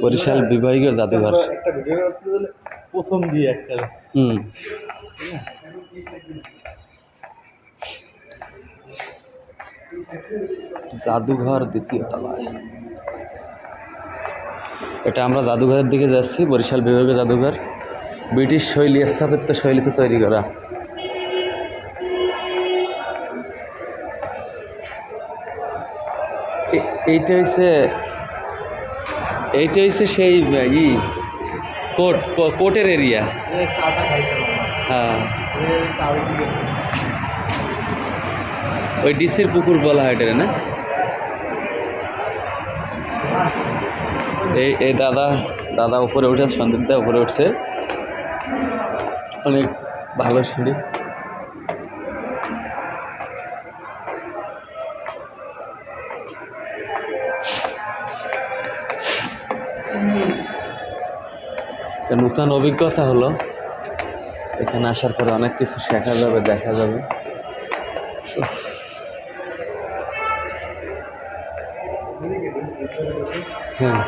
বরিশাল বিভাগীয় জাদুঘর একটা ভিডিও করতে গেলে প্রথম দিয়ে একটা জাদুঘর দ্বিতীয় তলায়। এটা আমরা জাদুঘরের দিকে যাচ্ছি, বরিশাল বিভাগীয় জাদুঘর, ব্রিটিশ শৈলী, স্থাপত্য শৈলীতে তৈরি করা। এইটা হচ্ছে সেই কোর্টের এরিয়া। হ্যাঁ, ওই ডিসির পুকুর বলা হয় এটা না? এই দাদা উপরে উঠে, সন্দীপ দা উপরে উঠছে, অনেক ভালো সিঁড়ি। নূতন অভিজ্ঞতা হলো, এখানে আসার পরে অনেক কিছু শেখা যাবে, দেখা যাবে। হ্যাঁ।